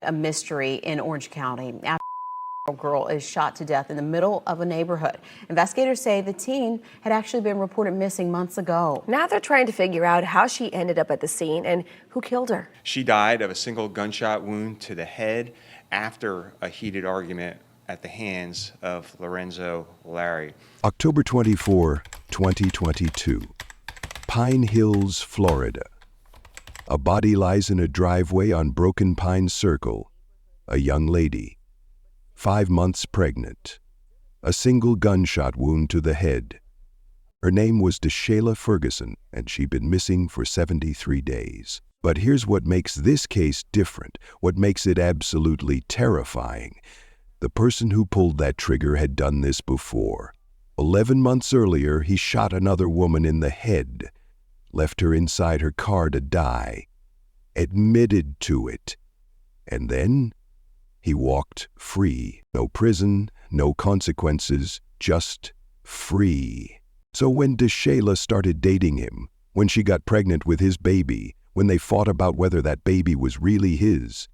A mystery in Orange County after a girl is shot to death in the middle of a neighborhood. Investigators say the teen had actually been reported missing months ago. Now they're trying to figure out how she ended up at the scene and who killed her. She died of a single gunshot wound to the head after a heated argument at the hands of Lorenzo Larry. October 24, 2022, Pine Hills, Florida. A body lies in a driveway on Broken Pine Circle. A young lady, 5 months pregnant. A single gunshot wound to the head. Her name was DeShayla Ferguson, and she'd been missing for 73 days. But here's what makes this case different, what makes it absolutely terrifying. The person who pulled that trigger had done this before. 11 months earlier, he shot another woman in the head, left her inside her car to die, admitted to it, and then he walked free. No prison, no consequences, just free. So when DeShayla started dating him, when she got pregnant with his baby, when they fought about whether that baby was really his,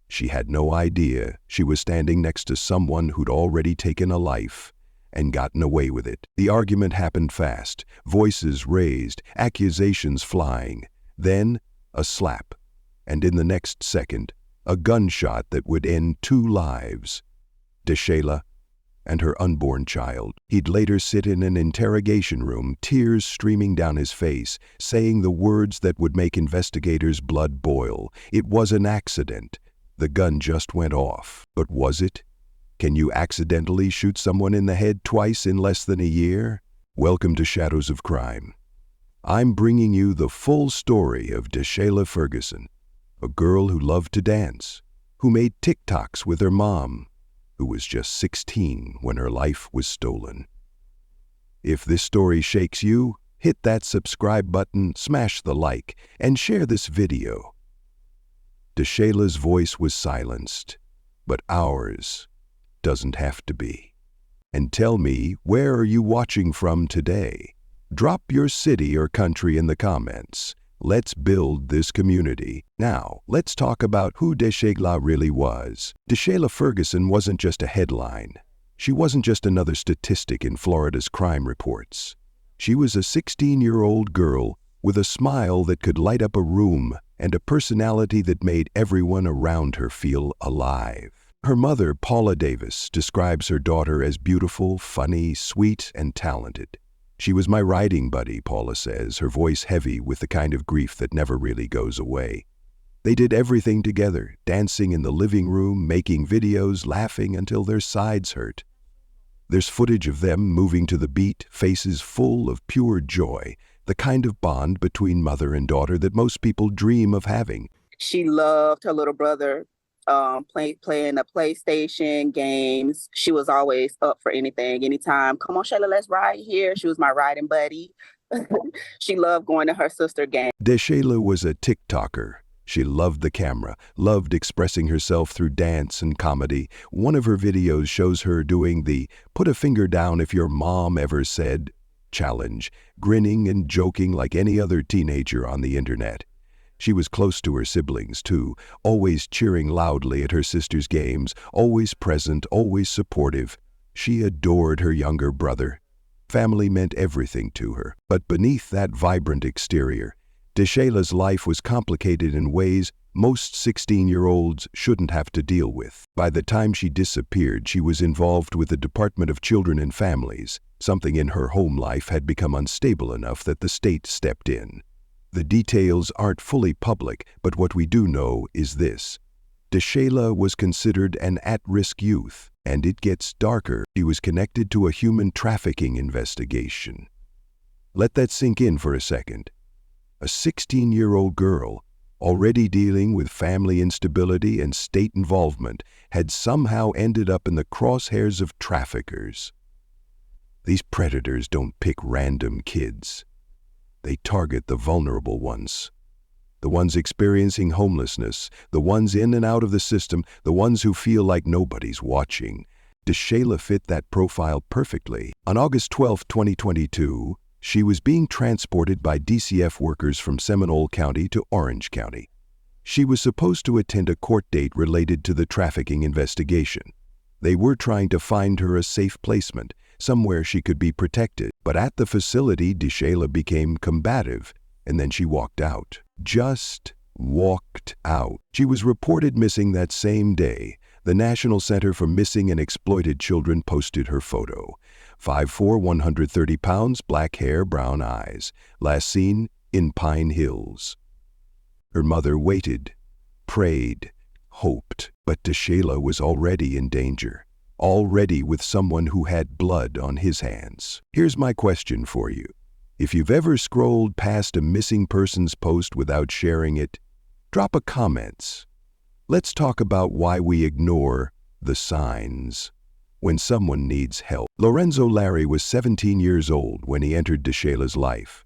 she had no idea she was standing next to someone who'd already taken a life and gotten away with it. The argument happened fast, voices raised, accusations flying, then a slap, and in the next second, a gunshot that would end 2 lives. DeShayla and her unborn child. He'd later sit in an interrogation room, tears streaming down his face, saying the words that would make investigators' blood boil. It was an accident. The gun just went off. But was it? Can you accidentally shoot someone in the head twice in less than a year? Welcome to Shadows of Crime. I'm bringing you the full story of DeShayla Ferguson, a girl who loved to dance, who made TikToks with her mom, who was just 16 when her life was stolen. If this story shakes you, hit that subscribe button, smash the like, and share this video. DeShayla's voice was silenced, but ours doesn't have to be. And tell me, where are you watching from today? Drop your city or country in the comments. Let's build this community. Now, let's talk about who DeShayla really was. DeShayla Ferguson wasn't just a headline. She wasn't just another statistic in Florida's crime reports. She was a 16-year-old girl with a smile that could light up a room and a personality that made everyone around her feel alive. Her mother, Paula Davis, describes her daughter as beautiful, funny, sweet, and talented. She was my riding buddy, Paula says, her voice heavy with the kind of grief that never really goes away. They did everything together, dancing in the living room, making videos, laughing until their sides hurt. There's footage of them moving to the beat, faces full of pure joy, the kind of bond between mother and daughter that most people dream of having. She loved her little brother. Playing the PlayStation games. She was always up for anything, anytime. Come on, Shayla, let's ride here. She was my riding buddy. She loved going to her sister game. DeShayla was a TikToker. She loved the camera, loved expressing herself through dance and comedy. One of her videos shows her doing the "put a finger down if your mom ever said" challenge, grinning and joking like any other teenager on the internet. She was close to her siblings, too, always cheering loudly at her sister's games, always present, always supportive. She adored her younger brother. Family meant everything to her. But beneath that vibrant exterior, DeShayla's life was complicated in ways most 16-year-olds shouldn't have to deal with. By the time she disappeared, she was involved with the Department of Children and Families. Something in her home life had become unstable enough that the state stepped in. The details aren't fully public, but what we do know is this. DeShayla was considered an at-risk youth, and it gets darker. She was connected to a human trafficking investigation. Let that sink in for a second. A 16-year-old girl, already dealing with family instability and state involvement, had somehow ended up in the crosshairs of traffickers. These predators don't pick random kids. They target the vulnerable ones, the ones experiencing homelessness, the ones in and out of the system, the ones who feel like nobody's watching. DeShayla fit that profile perfectly. On August 12, 2022, she was being transported by DCF workers from Seminole County to Orange County. She was supposed to attend a court date related to the trafficking investigation. They were trying to find her a safe placement, somewhere she could be protected. But at the facility, DeShayla became combative, and then she walked out. Just walked out. She was reported missing that same day. The National Center for Missing and Exploited Children posted her photo. 5'4", 130 pounds, black hair, brown eyes. Last seen in Pine Hills. Her mother waited, prayed, hoped, but DeShayla was already in danger, already with someone who had blood on his hands. Here's my question for you. If you've ever scrolled past a missing persons post without sharing it, drop a comment. Let's talk about why we ignore the signs when someone needs help. Lorenzo Larry was 17 years old when he entered DeShayla's life.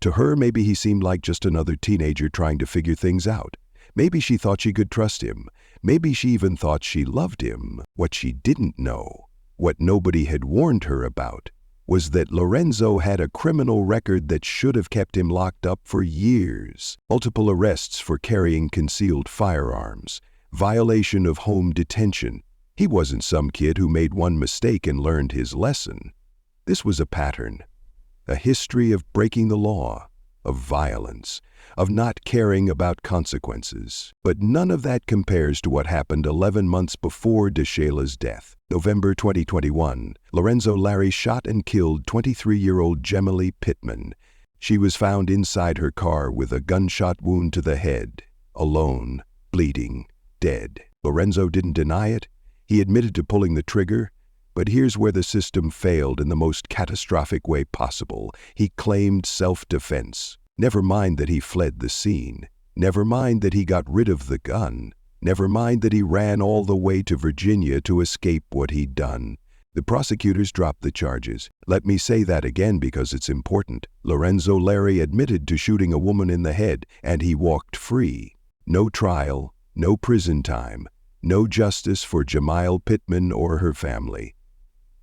To her, maybe he seemed like just another teenager trying to figure things out. Maybe she thought she could trust him. Maybe she even thought she loved him. What she didn't know, what nobody had warned her about, was that Lorenzo had a criminal record that should have kept him locked up for years. Multiple arrests for carrying concealed firearms, violation of home detention. He wasn't some kid who made one mistake and learned his lesson. This was a pattern. A history of breaking the law, of violence, of not caring about consequences. But none of that compares to what happened 11 months before DeShayla's death. November 2021, Lorenzo Larry shot and killed 23-year-old Gemily Pittman. She was found inside her car with a gunshot wound to the head, alone, bleeding, dead. Lorenzo didn't deny it. He admitted to pulling the trigger. But here's where the system failed in the most catastrophic way possible. He claimed self-defense. Never mind that he fled the scene. Never mind that he got rid of the gun. Never mind that he ran all the way to Virginia to escape what he'd done. The prosecutors dropped the charges. Let me say that again because it's important. Lorenzo Larry admitted to shooting a woman in the head, and he walked free. No trial, no prison time, no justice for Gemily Pittman or her family.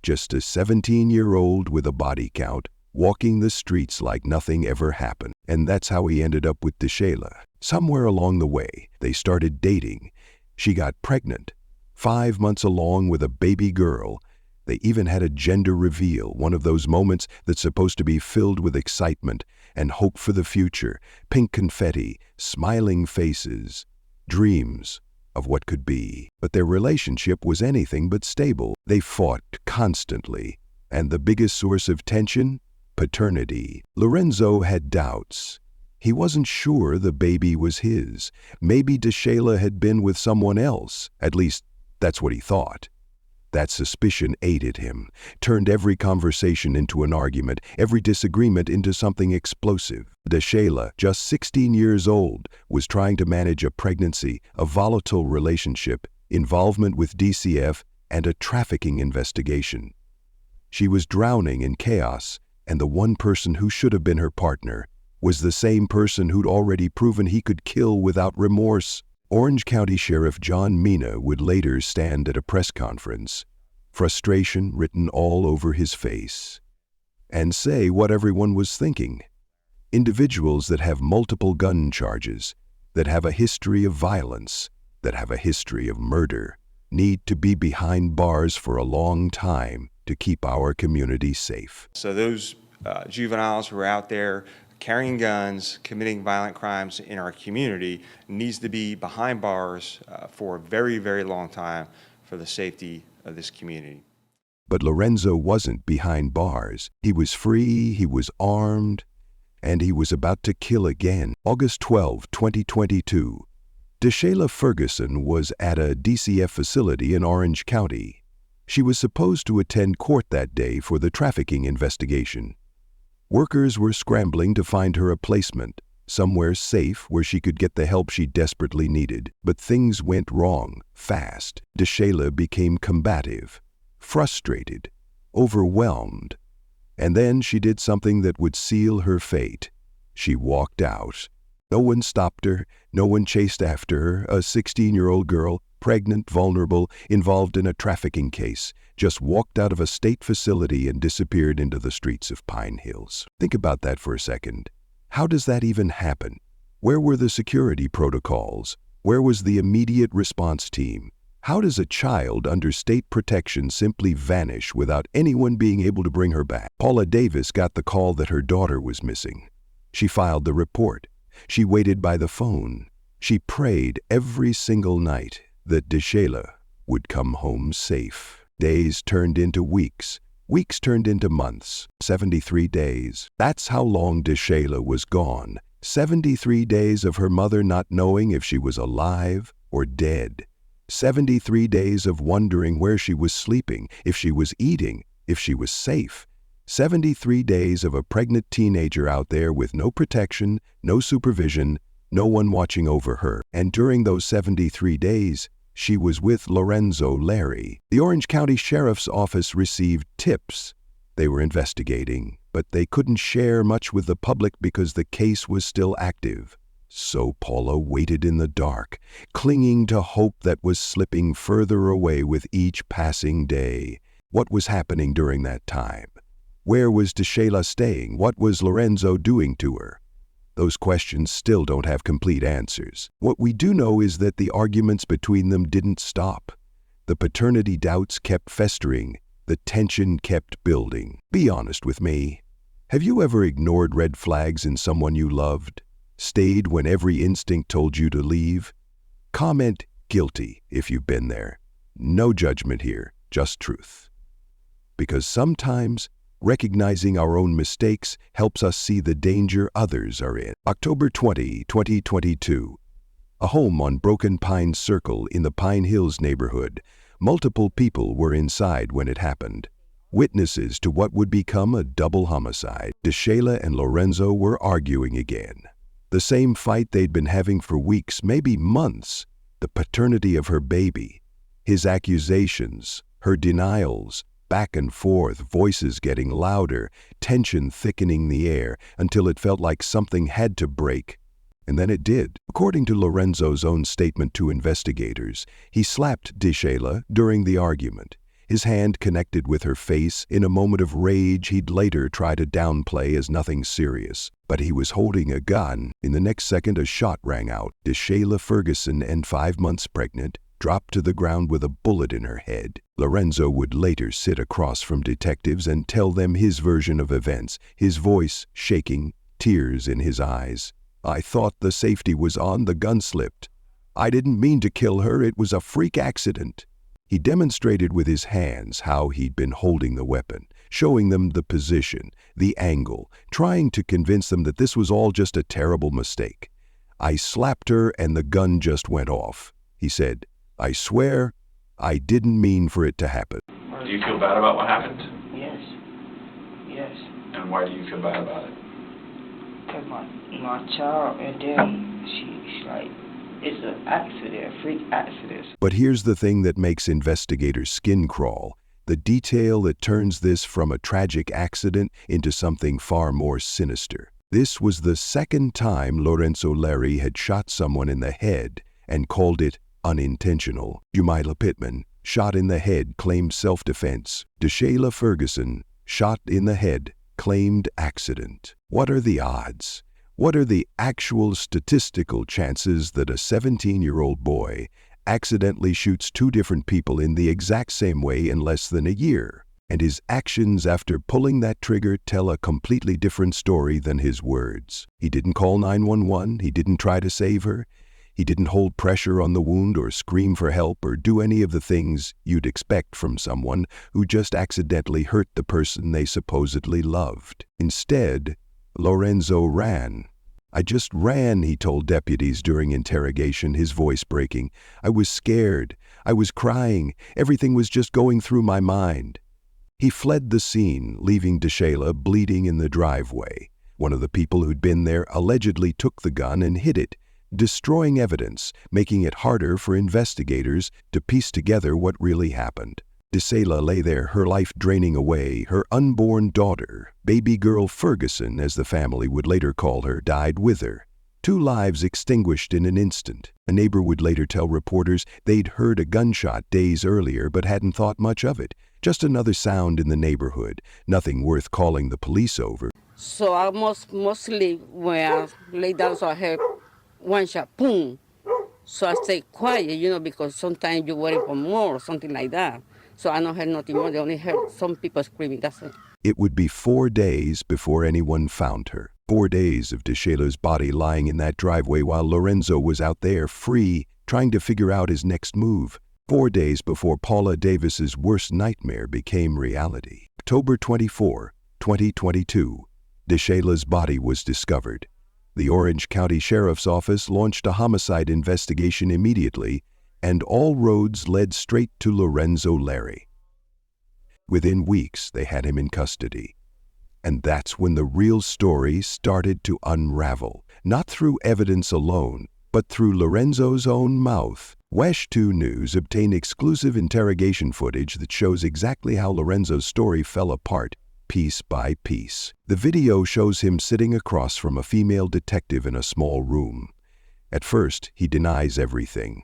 Just a 17-year-old with a body count, walking the streets like nothing ever happened. And that's how he ended up with DeShayla. Somewhere along the way, they started dating. She got pregnant, 5 months along with a baby girl. They even had a gender reveal, one of those moments that's supposed to be filled with excitement and hope for the future, pink confetti, smiling faces, dreams of what could be. But their relationship was anything but stable. They fought constantly. And the biggest source of tension? Paternity. Lorenzo had doubts. He wasn't sure the baby was his. Maybe DeShayla had been with someone else. At least, that's what he thought. That suspicion ate at him, turned every conversation into an argument, every disagreement into something explosive. DeShayla, just 16 years old, was trying to manage a pregnancy, a volatile relationship, involvement with DCF, and a trafficking investigation. She was drowning in chaos, and the one person who should have been her partner was the same person who'd already proven he could kill without remorse. Orange County Sheriff John Mina would later stand at a press conference, frustration written all over his face, and say what everyone was thinking. Individuals that have multiple gun charges, that have a history of violence, that have a history of murder, need to be behind bars for a long time to keep our community safe. So those juveniles who are out there carrying guns, committing violent crimes in our community needs to be behind bars for a very, very long time for the safety of this community. But Lorenzo wasn't behind bars. He was free, he was armed, and he was about to kill again. August 12, 2022. DeShayla Ferguson was at a DCF facility in Orange County. She was supposed to attend court that day for the trafficking investigation. Workers were scrambling to find her a placement, somewhere safe where she could get the help she desperately needed. But things went wrong, fast. DeShayla became combative, frustrated, overwhelmed. And then she did something that would seal her fate. She walked out. No one stopped her, no one chased after her, a 16-year-old girl, pregnant, vulnerable, involved in a trafficking case, just walked out of a state facility and disappeared into the streets of Pine Hills. Think about that for a second. How does that even happen? Where were the security protocols? Where was the immediate response team? How does a child under state protection simply vanish without anyone being able to bring her back? Paula Davis got the call that her daughter was missing. She filed the report. She waited by the phone. She prayed every single night that Deshayla would come home safe. Days turned into weeks. Weeks turned into months. 73 days. That's how long Deshayla was gone. 73 days of her mother not knowing if she was alive or dead. 73 days of wondering where she was sleeping, if she was eating, if she was safe. 73 days of a pregnant teenager out there with no protection, no supervision, no one watching over her. And during those 73 days, she was with Lorenzo Larry. The Orange County Sheriff's Office received tips. They were investigating, but they couldn't share much with the public because the case was still active. So Paula waited in the dark, clinging to hope that was slipping further away with each passing day. What was happening during that time? Where was Deshayla staying? What was Lorenzo doing to her? Those questions still don't have complete answers. What we do know is that the arguments between them didn't stop. The paternity doubts kept festering. The tension kept building. Be honest with me. Have you ever ignored red flags in someone you loved? Stayed when every instinct told you to leave? Comment guilty if you've been there. No judgment here, just truth. Because sometimes recognizing our own mistakes helps us see the danger others are in. October 20, 2022. A home on Broken Pine Circle in the Pine Hills neighborhood. Multiple people were inside when it happened. Witnesses to what would become a double homicide. Deshayla and Lorenzo were arguing again. The same fight they'd been having for weeks, maybe months. The paternity of her baby. His accusations, her denials, back and forth, voices getting louder, tension thickening the air until it felt like something had to break. And then it did. According to Lorenzo's own statement to investigators, he slapped Deshayla during the argument. His hand connected with her face in a moment of rage he'd later try to downplay as nothing serious. But he was holding a gun. In the next second, a shot rang out. Deshayla Ferguson, and 5 months pregnant, dropped to the ground with a bullet in her head. Lorenzo would later sit across from detectives and tell them his version of events, his voice shaking, tears in his eyes. "I thought the safety was on, the gun slipped. I didn't mean to kill her, it was a freak accident." He demonstrated with his hands how he'd been holding the weapon, showing them the position, the angle, trying to convince them that this was all just a terrible mistake. "I slapped her and the gun just went off," he said. "I swear, I didn't mean for it to happen." Do you feel bad about what happened? Yes. Yes. And why do you feel bad about it? Because my child, and then she's like, it's an accident, a freak accident. But here's the thing that makes investigators' skin crawl. The detail that turns this from a tragic accident into something far more sinister. This was the second time Lorenzo Larry had shot someone in the head and called it unintentional. Jumila Pittman, shot in the head, claimed self-defense. Deshayla Ferguson, shot in the head, claimed accident. What are the odds? What are the actual statistical chances that a 17-year-old boy accidentally shoots 2 different people in the exact same way in less than a year? And his actions after pulling that trigger tell a completely different story than his words. He didn't call 911, he didn't try to save her, he didn't hold pressure on the wound or scream for help or do any of the things you'd expect from someone who just accidentally hurt the person they supposedly loved. Instead, Lorenzo ran. "I just ran," he told deputies during interrogation, his voice breaking. "I was scared. I was crying. Everything was just going through my mind." He fled the scene, leaving Deshayla bleeding in the driveway. One of the people who'd been there allegedly took the gun and hid it, destroying evidence, making it harder for investigators to piece together what really happened. Deshayla lay there, her life draining away. Her unborn daughter, baby girl Ferguson, as the family would later call her, died with her. 2 lives extinguished in an instant. A neighbor would later tell reporters they'd heard a gunshot days earlier but hadn't thought much of it. Just another sound in the neighborhood, nothing worth calling the police over. So I mostly, when I lay down, so I heard one shot, boom. So I stay quiet, because sometimes you worry for more or something like that. So I don't hear nothing more. They only heard some people screaming. That's it. It would be 4 days before anyone found her. 4 days of DeShayla's body lying in that driveway while Lorenzo was out there free, trying to figure out his next move. 4 days before Paula Davis's worst nightmare became reality. October 24, 2022, DeShayla's body was discovered. The Orange County Sheriff's Office launched a homicide investigation immediately, and all roads led straight to Lorenzo Larry. Within weeks, they had him in custody. And that's when the real story started to unravel, not through evidence alone, but through Lorenzo's own mouth. SH0T News obtained exclusive interrogation footage that shows exactly how Lorenzo's story fell apart, piece by piece. The video shows him sitting across from a female detective in a small room. At first, he denies everything.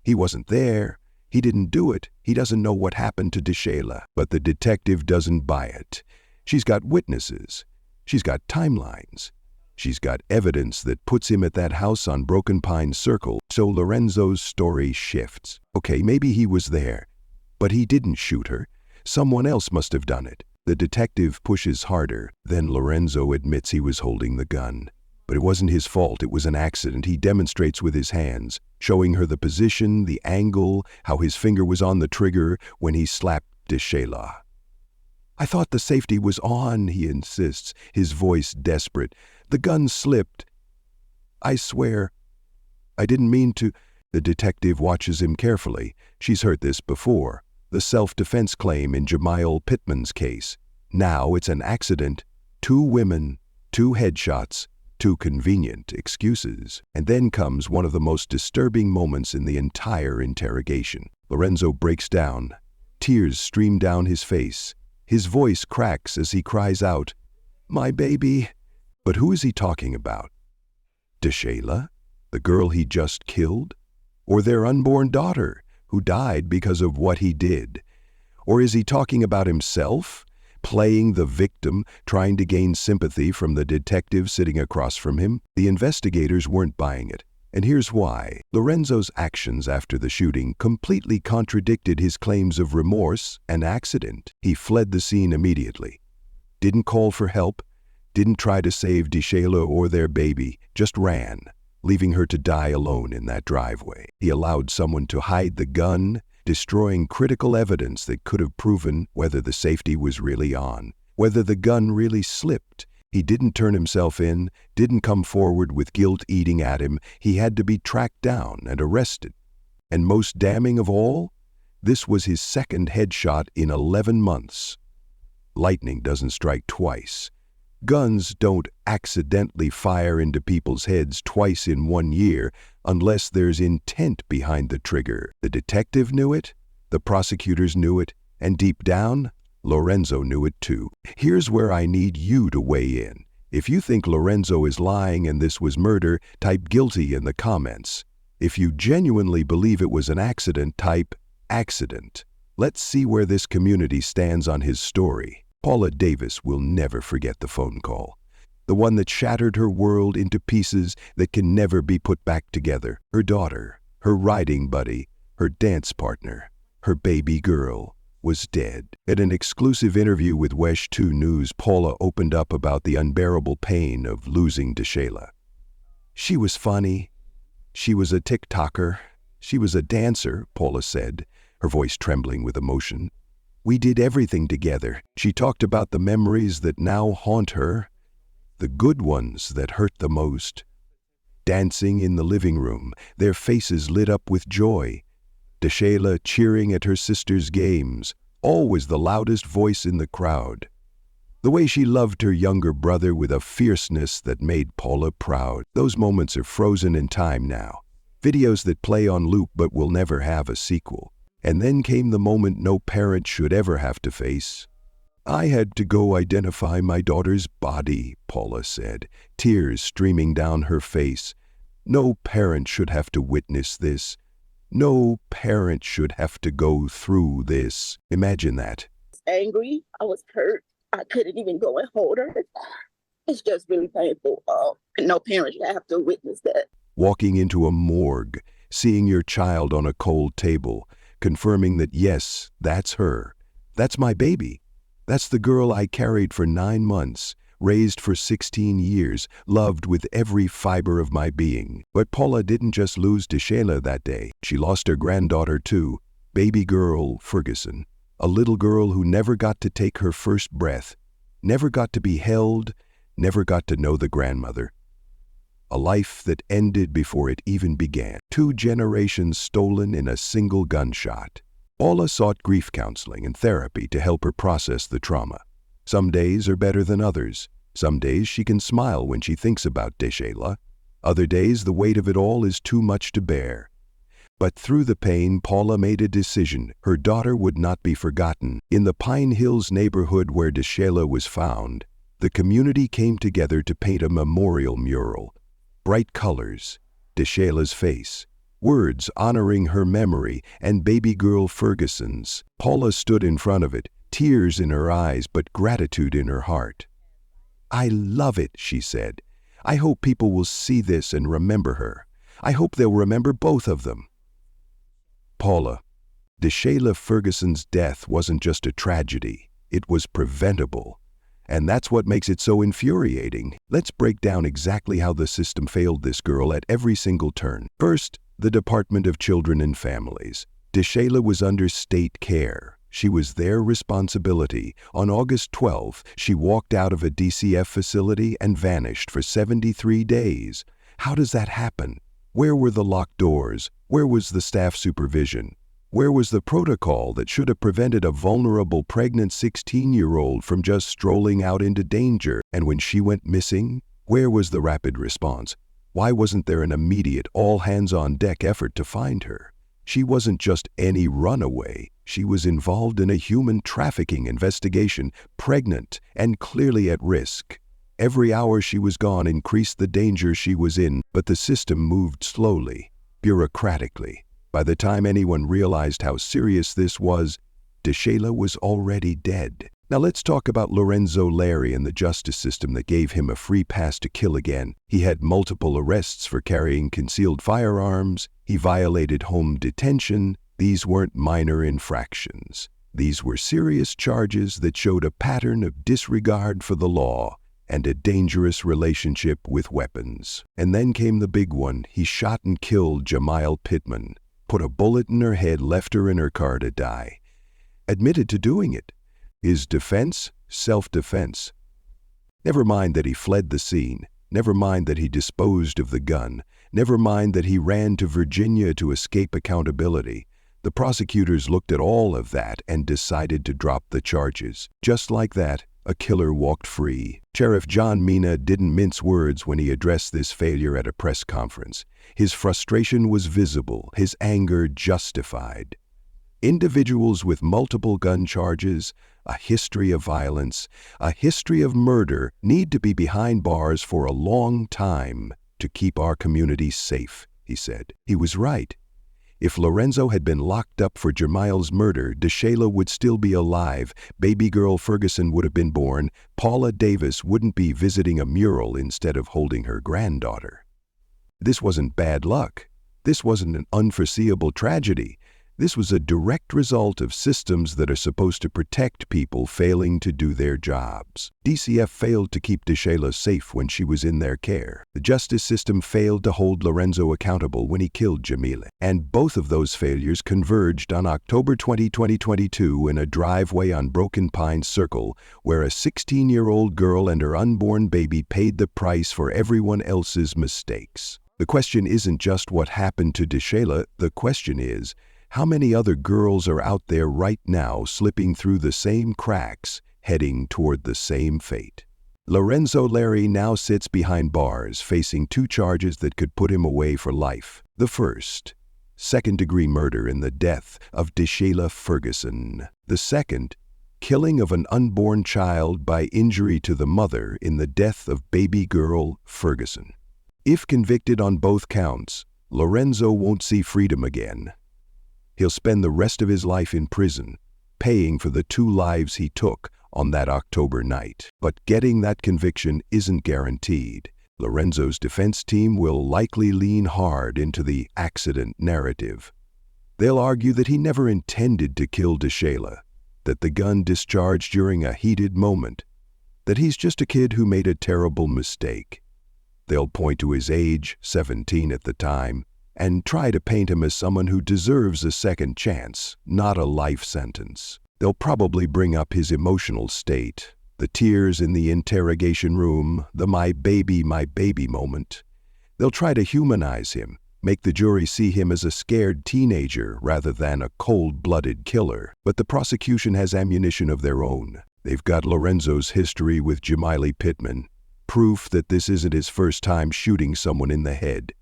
He wasn't there. He didn't do it. He doesn't know what happened to DeShayla. But the detective doesn't buy it. She's got witnesses. She's got timelines. She's got evidence that puts him at that house on Broken Pine Circle, so Lorenzo's story shifts. Okay, maybe he was there, but he didn't shoot her. Someone else must have done it. The detective pushes harder. Then Lorenzo admits he was holding the gun. But it wasn't his fault. It was an accident. He demonstrates with his hands, showing her the position, the angle, how his finger was on the trigger when he slapped DeShayla. I thought the safety was on, he insists, his voice desperate. The gun slipped. I swear, I didn't mean to. The detective watches him carefully. She's heard this before. The self-defense claim in Jamiel Pittman's case. Now it's an accident. 2 women, 2 headshots, 2 convenient excuses. And then comes one of the most disturbing moments in the entire interrogation. Lorenzo breaks down. Tears stream down his face. His voice cracks as he cries out, "My baby." But who is he talking about? DeShayla? The girl he just killed? Or their unborn daughter, who died because of what he did? Or is he talking about himself, playing the victim, trying to gain sympathy from the detective sitting across from him? The investigators weren't buying it. And here's why. Lorenzo's actions after the shooting completely contradicted his claims of remorse and accident. He fled the scene immediately. Didn't call for help. Didn't try to save DeShayla or their baby. Just ran, leaving her to die alone in that driveway. He allowed someone to hide the gun, destroying critical evidence that could have proven whether the safety was really on, whether the gun really slipped. He didn't turn himself in, didn't come forward with guilt eating at him. He had to be tracked down and arrested. And most damning of all, this was his second headshot in 11 months. Lightning doesn't strike twice. Guns don't accidentally fire into people's heads twice in 1 year unless there's intent behind the trigger. The detective knew it, the prosecutors knew it, and deep down, Lorenzo knew it too. Here's where I need you to weigh in. If you think Lorenzo is lying and this was murder, type guilty in the comments. If you genuinely believe it was an accident, type accident. Let's see where this community stands on his story. Paula Davis will never forget the phone call. The one that shattered her world into pieces that can never be put back together. Her daughter, her riding buddy, her dance partner, her baby girl was dead. At an exclusive interview with SH0T News, Paula opened up about the unbearable pain of losing DeShayla. She was funny. She was a TikToker. She was a dancer, Paula said, her voice trembling with emotion. We did everything together. She talked about the memories that now haunt her, the good ones that hurt the most. Dancing in the living room, their faces lit up with joy. DeShayla cheering at her sister's games, always the loudest voice in the crowd. The way she loved her younger brother with a fierceness that made Paula proud. Those moments are frozen in time now. Videos that play on loop but will never have a sequel. And then came the moment no parent should ever have to face. I had to go identify my daughter's body, Paula said, tears streaming down her face. No parent should have to witness this. No parent should have to go through this. Imagine that. Angry. I was hurt. I couldn't even go and hold her. It's just really painful. No parent should have to witness that. walking into a morgue, seeing your child on a cold table, confirming that yes, that's her. That's my baby. That's the girl I carried for 9 months, raised for 16 years, loved with every fiber of my being. But Paula didn't just lose Deshayla that day. She lost her granddaughter too, baby girl Ferguson, a little girl who never got to take her first breath, never got to be held, never got to know the grandmother. A life that ended before it even began. 2 generations stolen in a single gunshot. Paula sought grief counseling and therapy to help her process the trauma. Some days are better than others. Some days she can smile when she thinks about Deshayla. Other days the weight of it all is too much to bear. But through the pain, Paula made a decision. Her daughter would not be forgotten. In the Pine Hills neighborhood where Deshayla was found, the community came together to paint a memorial mural. Bright colors, Deshayla's face, words honoring her memory, and baby girl Ferguson's. Paula stood in front of it, tears in her eyes but gratitude in her heart. "I love it," she said. "I hope people will see this and remember her. I hope they'll remember both of them." Paula, Deshayla Ferguson's death wasn't just a tragedy, it was preventable. And that's what makes it so infuriating. Let's break down exactly how the system failed this girl at every single turn. First, the Department of Children and Families. Deshayla was under state care. She was their responsibility. On August 12th, she walked out of a DCF facility and vanished for 73 days. How does that happen? Where were the locked doors? Where was the staff supervision? Where was the protocol that should have prevented a vulnerable pregnant 16-year-old from just strolling out into danger? And when she went missing, where was the rapid response? Why wasn't there an immediate, all-hands-on-deck effort to find her? She wasn't just any runaway. She was involved in a human trafficking investigation, pregnant and clearly at risk. Every hour she was gone increased the danger she was in, but the system moved slowly, bureaucratically. By the time anyone realized how serious this was, Deshayla was already dead. Now let's talk about Lorenzo Larry and the justice system that gave him a free pass to kill again. He had multiple arrests for carrying concealed firearms. He violated home detention. These weren't minor infractions. These were serious charges that showed a pattern of disregard for the law and a dangerous relationship with weapons. And then came the big one. He shot and killed Jamile Pittman, put a bullet in her head, left her in her car to die. Admitted to doing it. His defense? Self-defense. Never mind that he fled the scene. Never mind that he disposed of the gun. Never mind that he ran to Virginia to escape accountability. The prosecutors looked at all of that and decided to drop the charges. Just like that, a killer walked free. Sheriff John Mina didn't mince words when he addressed this failure at a press conference. His frustration was visible, his anger justified. Individuals with multiple gun charges, a history of violence, a history of murder need to be behind bars for a long time to keep our communities safe, he said. He was right. If Lorenzo had been locked up for Jamile's murder, Deshayla would still be alive, baby girl Ferguson would have been born, Paula Davis wouldn't be visiting a mural instead of holding her granddaughter. This wasn't bad luck. This wasn't an unforeseeable tragedy. This was a direct result of systems that are supposed to protect people failing to do their jobs. DCF failed to keep Deshayla safe when she was in their care. The justice system failed to hold Lorenzo accountable when he killed Jamila. And both of those failures converged on October 20, 2022 in a driveway on Broken Pine Circle, where a 16-year-old girl and her unborn baby paid the price for everyone else's mistakes. The question isn't just what happened to Deshayla. The question is, how many other girls are out there right now slipping through the same cracks, heading toward the same fate? Lorenzo Larry now sits behind bars, facing 2 charges that could put him away for life. The first, second-degree murder in the death of Deshayla Ferguson. The second, killing of an unborn child by injury to the mother in the death of baby girl Ferguson. If convicted on both counts, Lorenzo won't see freedom again. He'll spend the rest of his life in prison, paying for the 2 lives he took on that October night. But getting that conviction isn't guaranteed. Lorenzo's defense team will likely lean hard into the accident narrative. They'll argue that he never intended to kill DeShayla, that the gun discharged during a heated moment, that he's just a kid who made a terrible mistake. They'll point to his age, 17 at the time, and try to paint him as someone who deserves a second chance, not a life sentence. They'll probably bring up his emotional state, the tears in the interrogation room, the my baby moment. They'll try to humanize him, make the jury see him as a scared teenager rather than a cold-blooded killer. But the prosecution has ammunition of their own. They've got Lorenzo's history with Jamily Pittman, proof that this isn't his first time shooting someone in the head.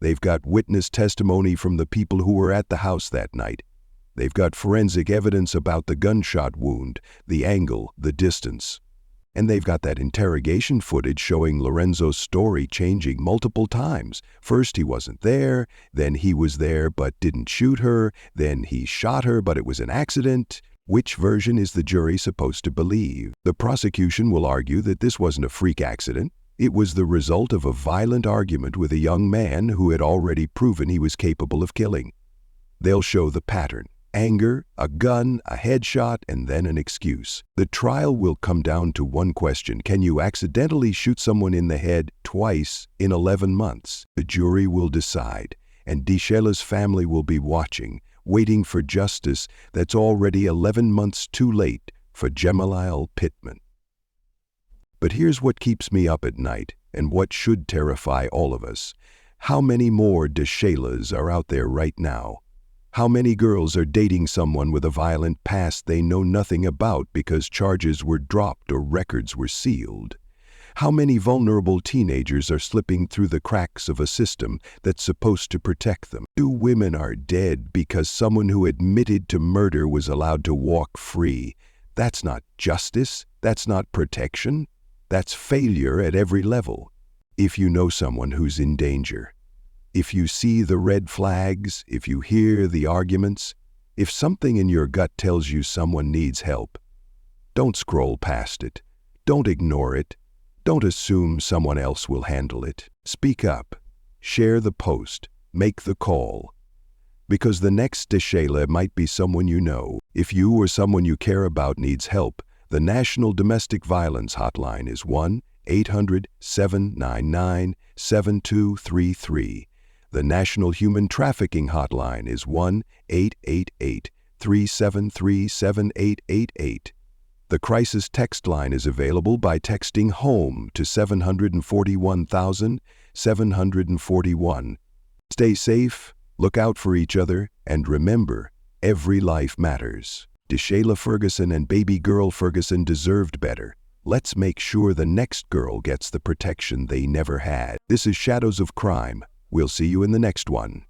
They've got witness testimony from the people who were at the house that night. They've got forensic evidence about the gunshot wound, the angle, the distance. And they've got that interrogation footage showing Lorenzo's story changing multiple times. First he wasn't there, then he was there but didn't shoot her, then he shot her but it was an accident. Which version is the jury supposed to believe? The prosecution will argue that this wasn't a freak accident. It was the result of a violent argument with a young man who had already proven he was capable of killing. They'll show the pattern: anger, a gun, a headshot, and then an excuse. The trial will come down to one question: can you accidentally shoot someone in the head twice in 11 months? The jury will decide, and DeShayla's family will be watching, waiting for justice that's already 11 months too late for Jamily Pittman. But here's what keeps me up at night, and what should terrify all of us. How many more DeShaylas are out there right now? How many girls are dating someone with a violent past they know nothing about because charges were dropped or records were sealed? How many vulnerable teenagers are slipping through the cracks of a system that's supposed to protect them? 2 women are dead because someone who admitted to murder was allowed to walk free. That's not justice. That's not protection. That's failure at every level. If you know someone who's in danger, if you see the red flags, if you hear the arguments, if something in your gut tells you someone needs help, don't scroll past it. Don't ignore it. Don't assume someone else will handle it. Speak up. Share the post. Make the call. Because the next DeShayla might be someone you know. If you or someone you care about needs help, the National Domestic Violence Hotline is 1-800-799-7233. The National Human Trafficking Hotline is 1-888-373-7888. The crisis text line is available by texting HOME to 741,741. Stay safe, look out for each other, and remember, every life matters. DeShayla Ferguson and baby girl Ferguson deserved better. Let's make sure the next girl gets the protection they never had. This is Shadows of Crime. We'll see you in the next one.